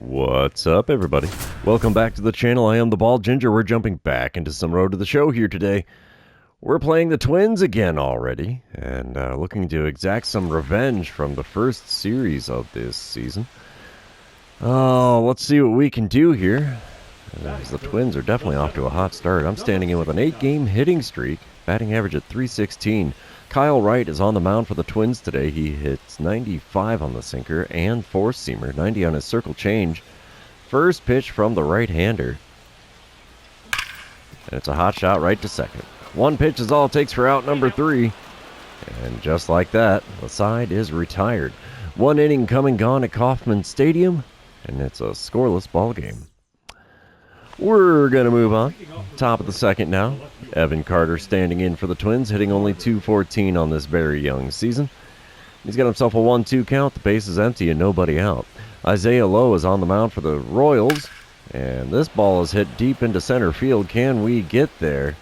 What's up, everybody? Welcome back to the channel. I am the Bald Ginger. We're jumping back into some Road to the Show here today. We're playing the Twins again already, and looking to exact some revenge from the first series of this season. Oh, let's see what we can do here. As the Twins are definitely off to a hot start. I'm standing in with an 8-game hitting streak, batting average at .316. Kyle Wright is on the mound for the Twins today. He hits 95 on the sinker and four-seamer, 90 on his circle change. First pitch from the right-hander. And it's a hot shot right to second. One pitch is all it takes for out number 3. And just like that, the side is retired. One inning come and gone at Kauffman Stadium, and it's a scoreless ball game. We're going to move on. Top of the second now. Evan Carter standing in for the Twins, hitting only .214 on this very young season. He's got himself a 1-2 count. The base is empty and nobody out. Isaiah Lowe is on the mound for the Royals, and this ball is hit deep into center field. Can we get there?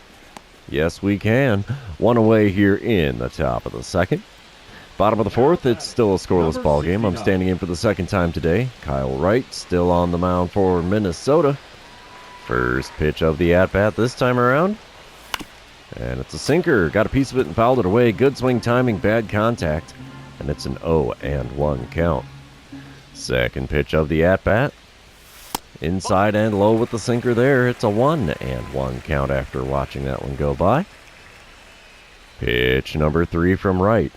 Yes, we can. One away here in the top of the second. Bottom of the fourth, it's still a scoreless ball game. I'm standing in for the second time today. Kyle Wright still on the mound for Minnesota. First pitch of the at-bat this time around. And it's a sinker. Got a piece of it and fouled it away. Good swing timing, bad contact. And it's an 0-1 count. Second pitch of the at-bat. Inside and low with the sinker there. It's a 1-1 count after watching that one go by. Pitch number 3 from Wright.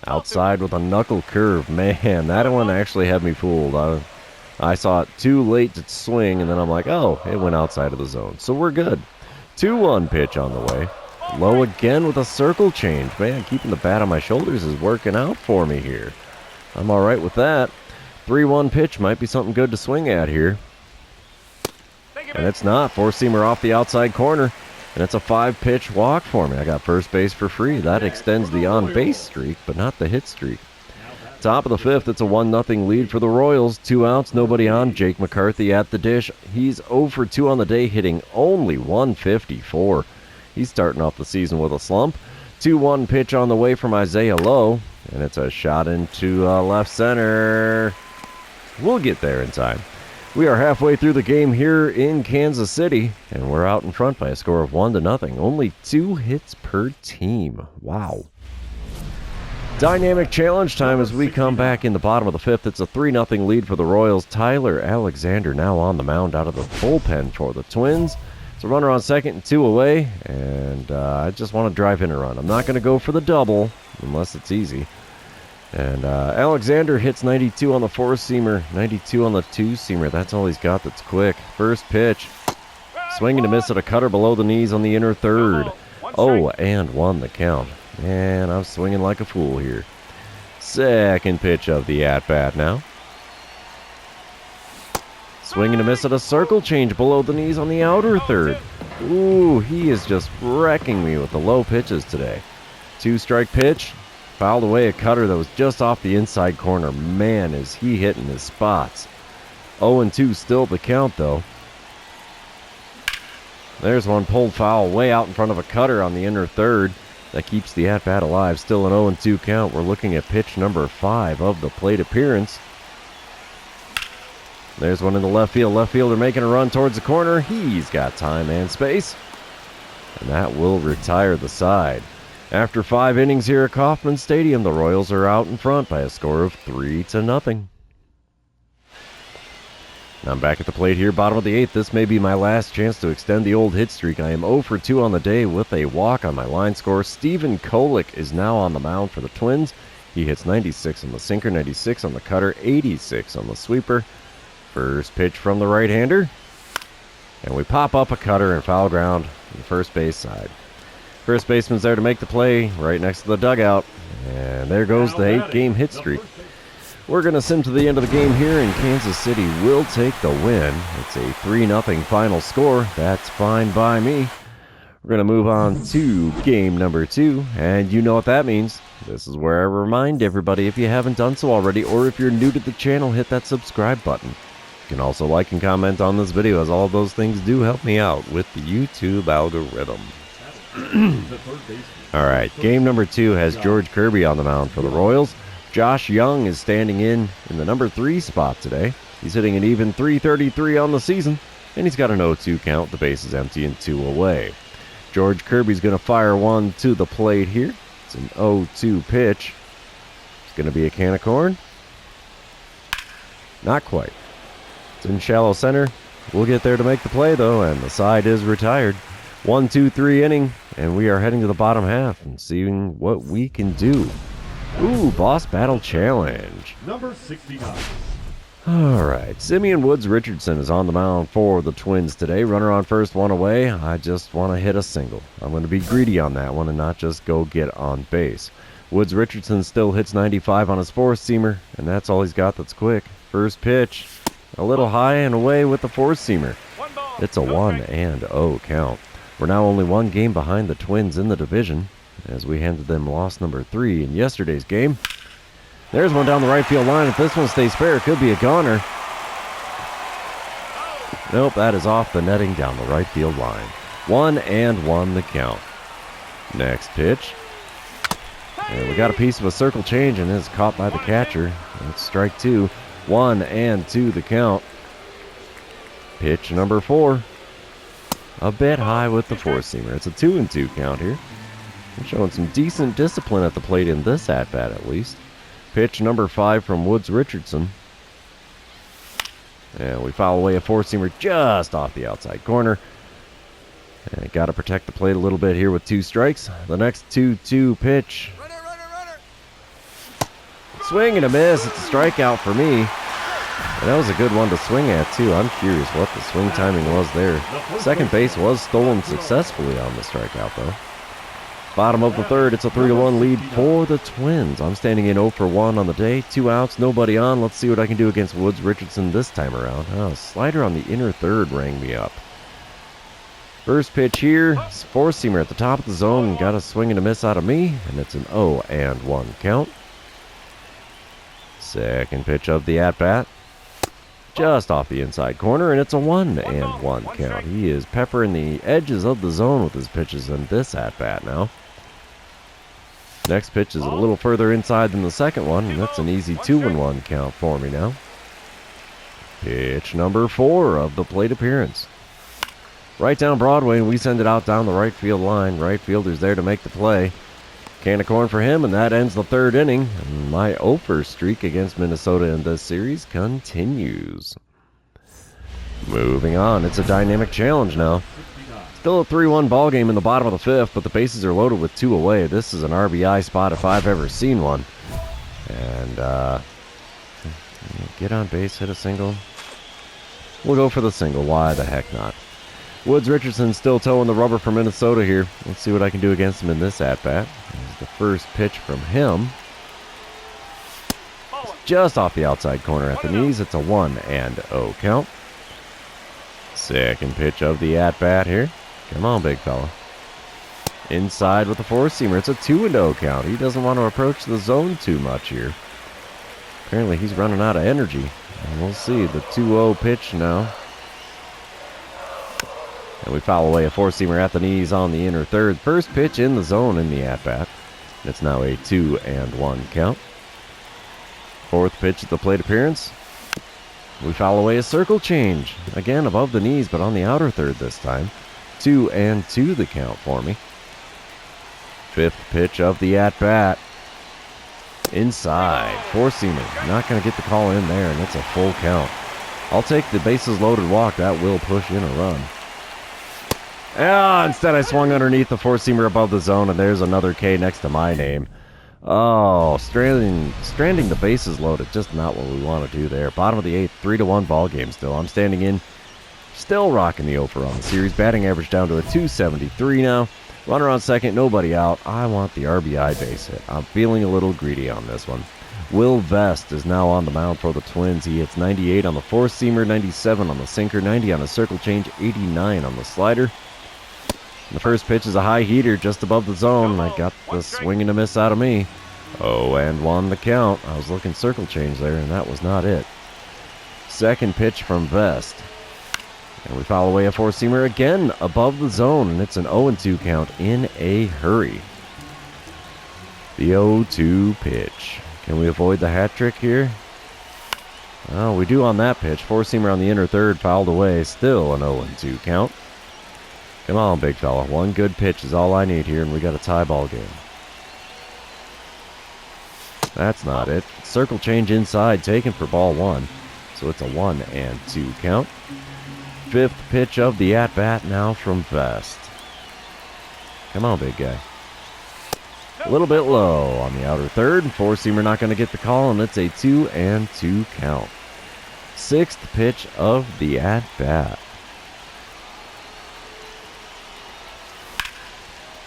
Outside with a knuckle curve. Man, that one actually had me fooled. I saw it too late to swing, and then I'm like, oh, it went outside of the zone. So we're good. 2-1 pitch on the way. Low again with a circle change. Man, keeping the bat on my shoulders is working out for me here. I'm all right with that. 3-1 pitch might be something good to swing at here. And it's not. Four-seamer off the outside corner. And it's a 5-pitch walk for me. I got first base for free. That extends the on-base streak, but not the hit streak. Top of the fifth, it's a 1-0 lead for the Royals. 2 outs, nobody on. Jake McCarthy at the dish. He's 0 for 2 on the day, hitting only .154. He's starting off the season with a slump. 2-1 pitch on the way from Isaiah Lowe, and it's a shot into left center. We'll get there in time. We are halfway through the game here in Kansas City, and we're out in front by a score of 1-0. Only 2 hits per team. Wow. Dynamic challenge time as we come back in the bottom of the fifth. It's a 3-0 lead for the Royals. Tyler Alexander now on the mound out of the bullpen for the Twins. It's a runner on second and 2 away, and I just want to drive in a run. I'm not going to go for the double unless it's easy. And Alexander hits 92 on the four-seamer, 92 on the two-seamer. That's all he's got that's quick. First pitch. Swinging to miss at a cutter below the knees on the inner third. 0-1 the count. And I'm swinging like a fool here. Second pitch of the at-bat now. Swinging to miss at a circle change below the knees on the outer third. Ooh, he is just wrecking me with the low pitches today. 2-strike pitch. Fouled away a cutter that was just off the inside corner. Man, is he hitting his spots. 0-2 still the count, though. There's one pulled foul way out in front of a cutter on the inner third. That keeps the at-bat alive. Still an 0-2 count. We're looking at pitch number 5 of the plate appearance. There's one in the left field. Left fielder making a run towards the corner. He's got time and space. And that will retire the side. After 5 innings here at Kauffman Stadium, the Royals are out in front by a score of 3-0. I'm back at the plate here, bottom of the 8th. This may be my last chance to extend the old hit streak. I am 0 for 2 on the day with a walk on my line score. Steven Kolick is now on the mound for the Twins. He hits 96 on the sinker, 96 on the cutter, 86 on the sweeper. First pitch from the right-hander. And we pop up a cutter and foul ground on the first base side. First baseman's there to make the play right next to the dugout. And there goes the 8-game hit streak. We're going to sim to the end of the game here, and Kansas City will take the win. It's a 3-0 final score. That's fine by me. We're going to move on to game number 2, and you know what that means. This is where I remind everybody, if you haven't done so already, or if you're new to the channel, hit that subscribe button. You can also like and comment on this video, as all of those things do help me out with the YouTube algorithm. All right, game number 2 has George Kirby on the mound for the Royals. Josh Young is standing in the number 3 spot today. He's hitting an even .333 on the season, and he's got an 0-2 count. The base is empty and 2 away. George Kirby's going to fire one to the plate here. It's an 0-2 pitch. It's going to be a can of corn. Not quite. It's in shallow center. We'll get there to make the play, though, and the side is retired. 1-2-3 inning, and we are heading to the bottom half and seeing what we can do. Ooh, Boss Battle Challenge. Number 69. All right, Simeon Woods Richardson is on the mound for the Twins today. Runner on first, one away. I just want to hit a single. I'm going to be greedy on that one and not just go get on base. Woods Richardson still hits 95 on his four-seamer, and that's all he's got that's quick. First pitch, a little high and away with the four-seamer. It's a 1-0 count. We're now only one game behind the Twins in the division, as we handed them loss number 3 in yesterday's game. There's one down the right field line. If this one stays fair, it could be a goner. Nope, that is off the netting down the right field line. 1-1 the count. Next pitch. And we got a piece of a circle change, and it's caught by the catcher. It's strike 2. 1-2 the count. Pitch number 4. A bit high with the four-seamer. It's a 2-2 count here. I'm showing some decent discipline at the plate in this at-bat, at least. Pitch number 5 from Woods Richardson. And we foul away a four-seamer just off the outside corner. And got to protect the plate a little bit here with 2 strikes. The next 2-2 pitch. Runner. Swing and a miss. It's a strikeout for me. And that was a good one to swing at, too. I'm curious what the swing timing was there. Second base was stolen successfully on the strikeout, though. Bottom of the third, it's a 3-1 lead for the Twins. I'm standing in 0 for 1 on the day. 2 outs, nobody on. Let's see what I can do against Woods Richardson this time around. Oh, slider on the inner third rang me up. First pitch here, four-seamer at the top of the zone. Got a swing and a miss out of me, and it's an 0-1 count. Second pitch of the at-bat. Just off the inside corner, and it's a 1-1 count. He is peppering the edges of the zone with his pitches in this at-bat now. Next pitch is a little further inside than the second one, and that's an easy 2-1 count for me now. Pitch number 4 of the plate appearance. Right down Broadway, and we send it out down the right field line. Right fielder's there to make the play. Can of corn for him, and that ends the third inning. And my 0-for streak against Minnesota in this series continues. Moving on, it's a dynamic challenge now. Still a 3-1 ball game in the bottom of the 5th, but the bases are loaded with 2 away. This is an RBI spot if I've ever seen one. And get on base, hit a single. We'll go for the single. Why the heck not? Woods Richardson still towing the rubber for Minnesota here. Let's see what I can do against him in this at-bat. Here's the first pitch from him. Just off the outside corner at the knees. It's a 1-0 count. Second pitch of the at-bat here. Come on, big fella. Inside with the four-seamer. It's a 2-0 count. He doesn't want to approach the zone too much here. Apparently he's running out of energy. And we'll see the 2-0 pitch now. And we foul away a four-seamer at the knees on the inner third. First pitch in the zone in the at-bat. It's now a 2-1 count. Fourth pitch at the plate appearance. We foul away a circle change. Again, above the knees, but on the outer third this time. 2-2 the count for me. Fifth pitch of the at-bat. Inside. Four-seamer. Not going to get the call in there, and it's a full count. I'll take the bases loaded walk. That will push in a run. Instead I swung underneath the four-seamer above the zone, and there's another K next to my name. Oh, stranding the bases loaded. Just not what we want to do there. Bottom of the 8th, 3-1 ball game still. I'm standing in, still rocking the 0 for on the series. Batting average down to a 273 now. Runner on second, nobody out. I want the RBI base hit. I'm feeling a little greedy on this one. Will Vest is now on the mound for the Twins. He hits 98 on the four-seamer, 97 on the sinker, 90 on the circle change, 89 on the slider. The first pitch is a high heater just above the zone. I got the swing and a miss out of me. 0-1 the count. I was looking circle change there, and that was not it. Second pitch from Vest. And we foul away a four-seamer again above the zone, and it's an 0-2 count in a hurry. The 0-2 pitch. Can we avoid the hat trick here? Oh, we do on that pitch. Four-seamer on the inner third, fouled away. Still an 0-2 count. Come on, big fella. One good pitch is all I need here, and we got a tie ball game. That's not it. Circle change inside, taken for ball one. So it's a 1-2 count. Fifth pitch of the at-bat now from Vest. Come on, big guy. A little bit low on the outer third. Four-seamer not going to get the call, and it's a 2-2 count. Sixth pitch of the at-bat.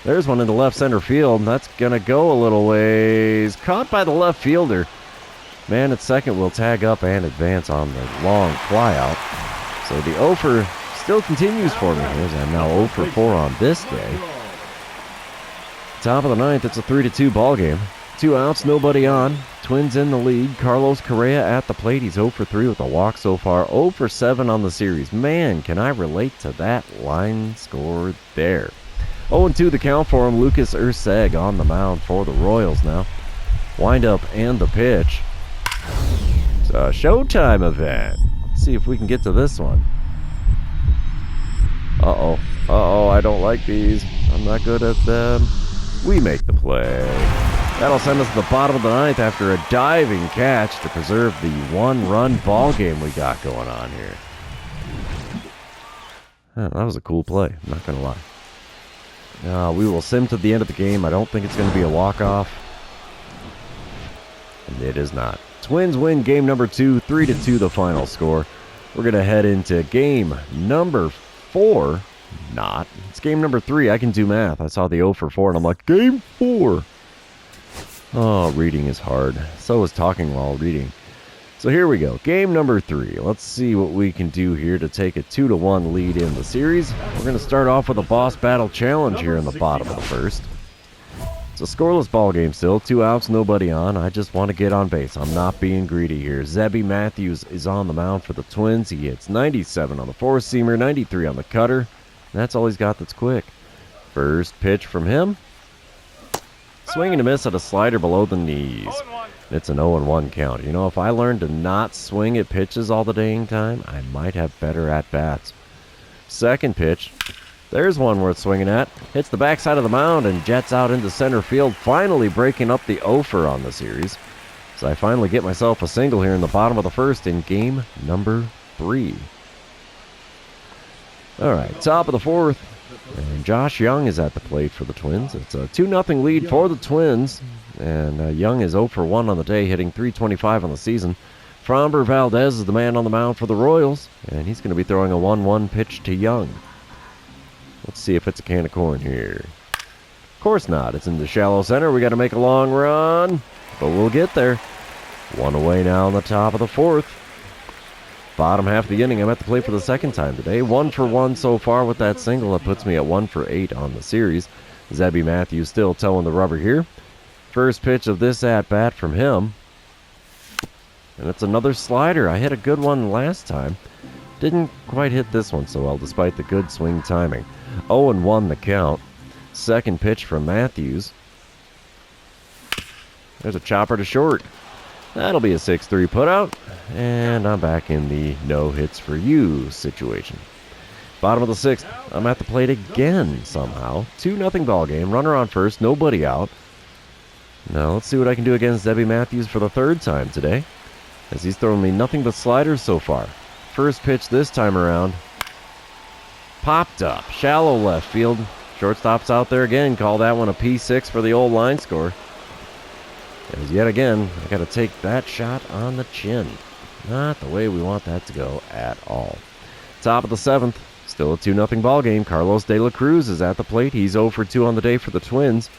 There's one into left center field. That's going to go a little ways. Caught by the left fielder. Man at second will tag up and advance on the long flyout. So the 0 for still continues for me here, as I'm now 0 for 4 on this day. Top of the ninth, it's a 3-2 ball game. 2 outs, nobody on. Twins in the lead. Carlos Correa at the plate. He's 0 for 3 with a walk so far. 0 for 7 on the series. Man, can I relate to that line score there. 0-2 the count for him. Lucas Urseg on the mound for the Royals now. Wind up and the pitch. It's a showtime event. Let's see if we can get to this one. Uh-oh. Uh-oh, I don't like these. I'm not good at them. We make the play. That'll send us to the bottom of the ninth after a diving catch to preserve the one-run ball game we got going on here. That was a cool play, I'm not going to lie. We will sim to the end of the game. I don't think it's going to be a walk-off. And it is not. Twins win game number 2, 3-2 the final score. We're going to head into game number 4. Not. It's game number 3. I can do math. I saw the 0 for 4 and I'm like, game 4. Oh, reading is hard. So is talking while reading. So here we go. Game number 3. Let's see what we can do here to take a 2-1 lead in the series. We're going to start off with a boss battle challenge here in the bottom of the first. It's a scoreless ball game still. 2 outs, nobody on. I just want to get on base. I'm not being greedy here. Zebby Matthews is on the mound for the Twins. He hits 97 on the four-seamer, 93 on the cutter. That's all he's got that's quick. First pitch from him. Swing and a miss at a slider below the knees. It's an 0-1 count. You know, if I learned to not swing at pitches all the dang time, I might have better at-bats. Second pitch. There's one worth swinging at. Hits the backside of the mound and jets out into center field, finally breaking up the 0-for on the series. So I finally get myself a single here in the bottom of the first in game number 3. All right, top of the fourth. And Josh Young is at the plate for the Twins. It's a 2-0 lead for the Twins. And Young is 0 for 1 on the day, hitting .325 on the season. Framber Valdez is the man on the mound for the Royals. And he's going to be throwing a 1-1 pitch to Young. Let's see if it's a can of corn here. Of course not. It's in the shallow center. We got to make a long run. But we'll get there. 1 away now on the top of the fourth. Bottom half of the inning, I'm at the plate for the second time today. 1 for 1 so far with that single. That puts me at 1 for 8 on the series. Zebby Matthews still towing the rubber here. First pitch of this at-bat from him. And it's another slider. I hit a good one last time. Didn't quite hit this one so well, despite the good swing timing. 0-1 the count. Second pitch from Matthews. There's a chopper to short. That'll be a 6-3 putout. And I'm back in the no hits for you situation. Bottom of the sixth. I'm at the plate again somehow. 2-0 ball game. Runner on first. Nobody out. Now let's see what I can do against Zebby Matthews for the third time today, as he's thrown me nothing but sliders so far. First pitch this time around. Popped up. Shallow left field. Shortstop's out there again. Call that one a P6 for the old line score. As yet again, I got to take that shot on the chin. Not the way we want that to go at all. Top of the seventh. Still a 2-0 ball game. Carlos De La Cruz is at the plate. He's 0 for 2 on the day for the Twins.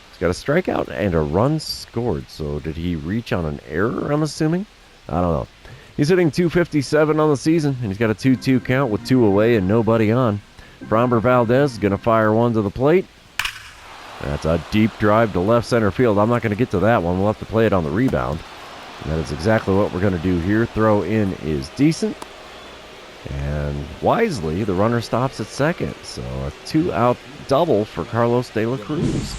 He's got a strikeout and a run scored. So did he reach on an error, I'm assuming? I don't know. He's hitting .257 on the season, and he's got a 2-2 count with 2 away and nobody on. Framber Valdez is going to fire one to the plate. That's a deep drive to left center field. I'm not going to get to that one. We'll have to play it on the rebound. And that is exactly what we're going to do here. Throw in is decent. And wisely, the runner stops at second. So a 2-out double for Carlos De La Cruz.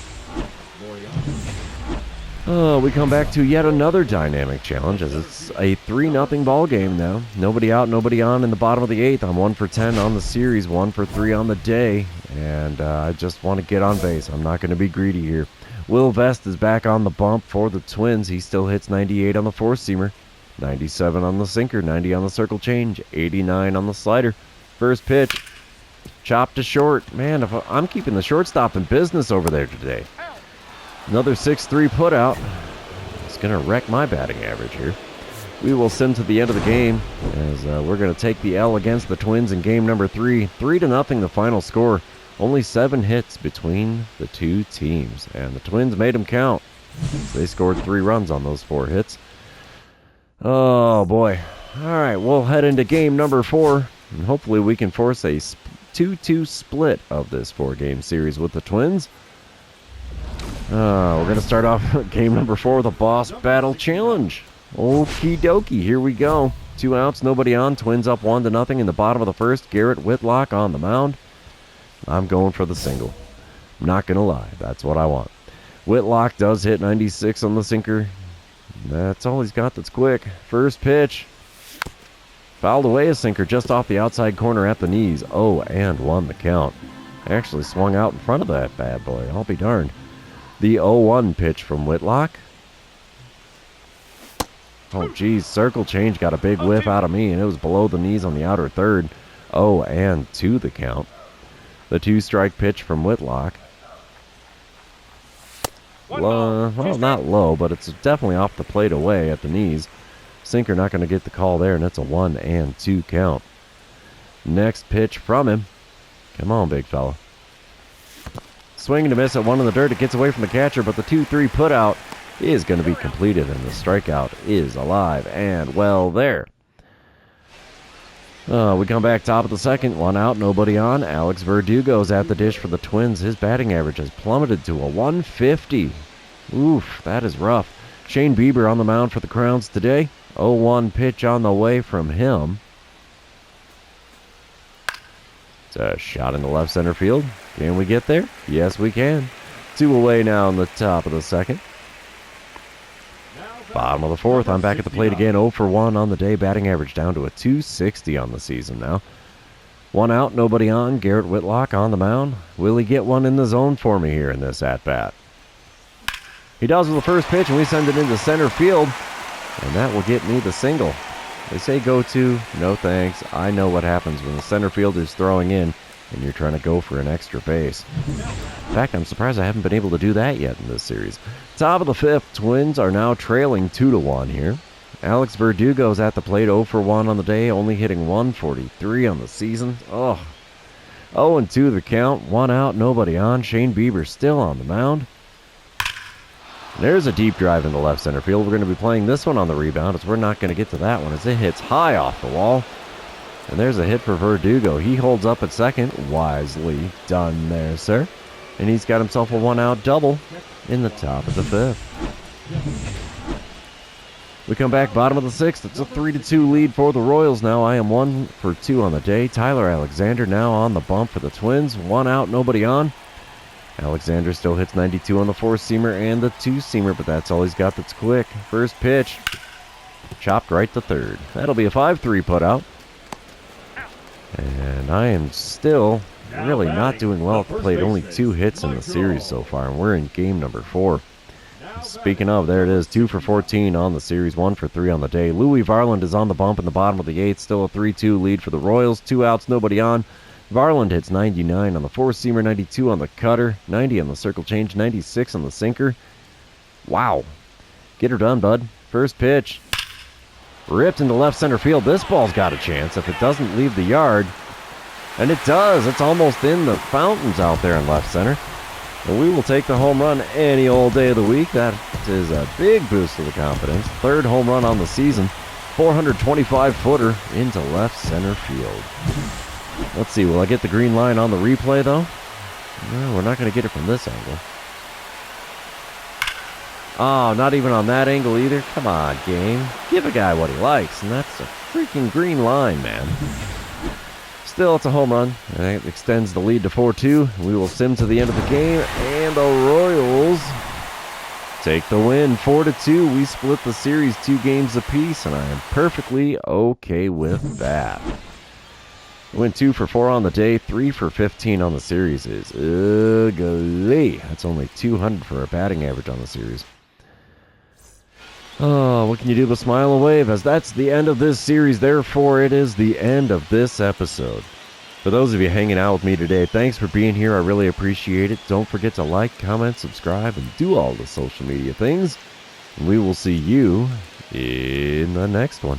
We come back to yet another dynamic challenge as it's a 3-0 ball game now. Nobody out, nobody on in the bottom of the 8th. I'm 1 for 10 on the series, 1 for 3 on the day, and I just want to get on base. I'm not going to be greedy here. Will Vest is back on the bump for the Twins. He still hits 98 on the four-seamer, 97 on the sinker, 90 on the circle change, 89 on the slider. First pitch, chopped to short. Man, if I'm keeping the shortstop in business over there today. Another 6-3 putout. It's going to wreck my batting average here. We will sim to the end of the game as we're going to take the L against the Twins in game number 3. 3-0 the final score. Only 7 hits between the two teams. And the Twins made them count. They scored 3 runs on those 4 hits. Oh, boy. All right, we'll head into game number 4. And hopefully we can force a 2-2 split of this 4-game series with the Twins. We're going to start off game number 4 with a boss battle challenge. Okie dokie, here we go. 2 outs, nobody on. Twins up 1-0 in the bottom of the first. Garrett Whitlock on the mound. I'm going for the single. I'm not going to lie, that's what I want. Whitlock does hit 96 on the sinker. That's all he's got that's quick. First pitch. Fouled away a sinker just off the outside corner at the knees. 0-1 the count. Actually swung out in front of that bad boy. I'll be darned. The 0-1 pitch from Whitlock. Oh, geez. Circle change got a big whiff out of me, and it was below the knees on the outer third. 0-2 the count. The 2-strike pitch from Whitlock. Well, not low, but it's definitely off the plate away at the knees. Sinker not going to get the call there, and it's a 1-2 count. Next pitch from him. Come on, big fella. Swing and a miss at 1 in the dirt. It gets away from the catcher, but the 2-3 putout is going to be completed, and the strikeout is alive and well there. We come back top of the second. 1 out, nobody on. Alex Verdugo's at the dish for the Twins. His batting average has plummeted to a 150. Oof, that is rough. Shane Bieber on the mound for the Crowns today. 0-1 pitch on the way from him. It's a shot in the left center field. Can we get there? Yes, we can. 2 away now in the top of the second. Bottom of the fourth. I'm back at the plate again. 0 for 1 on the day. Batting average down to a 260 on the season now. 1 out, nobody on. Garrett Whitlock on the mound. Will he get one in the zone for me here in this at-bat? He does with the first pitch, and we send it into center field. And that will get me the single. They say go to. No thanks. I know what happens when the center fielder's throwing in and you're trying to go for an extra base. In fact, I'm surprised I haven't been able to do that yet in this series. Top of the fifth, Twins are now trailing 2-1 here. Alex Verdugo's at the plate, 0 for 1 on the day, only hitting 143 on the season. 0-2 the count, 1 out, nobody on. Shane Bieber still on the mound. There's a deep drive in the left center field. We're going to be playing this one on the rebound as we're not going to get to that one as it hits high off the wall. And there's a hit for Verdugo. He holds up at second. Wisely done there, sir. And he's got himself a 1-out double in the top of the fifth. We come back bottom of the sixth. It's a 3-2 lead for the Royals now. I am 1 for 2 on the day. Tyler Alexander now on the bump for the Twins. 1 out, nobody on. Alexander still hits 92 on the four-seamer and the two-seamer, but that's all he's got that's quick. First pitch, chopped right to third. That'll be a 5-3 putout. And I am still really not doing well at the plate. Only 2 hits in the series so far, and we're in game number 4. Speaking of, there it is, 2 for 14 on the series, 1 for 3 on the day. Louis Varland is on the bump in the bottom of the 8th, still a 3-2 lead for the Royals. 2 outs, nobody on. Varland hits 99 on the four-seamer, 92 on the cutter, 90 on the circle change, 96 on the sinker. Wow. Get her done, bud. First pitch. Ripped into left center field. This ball's got a chance if it doesn't leave the yard. And it does. It's almost in the fountains out there in left center. And we will take the home run any old day of the week. That is a big boost to the confidence. 3rd home run on the season. 425-footer into left center field. Let's see. Will I get the green line on the replay, though? No, we're not going to get it from this angle. Oh, not even on that angle either. Come on, game. Give a guy what he likes, and that's a freaking green line, man. Still, it's a home run, and it extends the lead to 4-2. We will sim to the end of the game, and the Royals take the win, 4-2. We split the series 2 games apiece, and I am perfectly okay with that. Went 2 for 4 on the day, 3 for 15 on the series is ugly. That's only 200 for a batting average on the series. Oh, what can you do but smile and wave, as that's the end of this series. Therefore, it is the end of this episode. For those of you hanging out with me today, thanks for being here. I really appreciate it. Don't forget to like, comment, subscribe, and do all the social media things. And we will see you in the next one.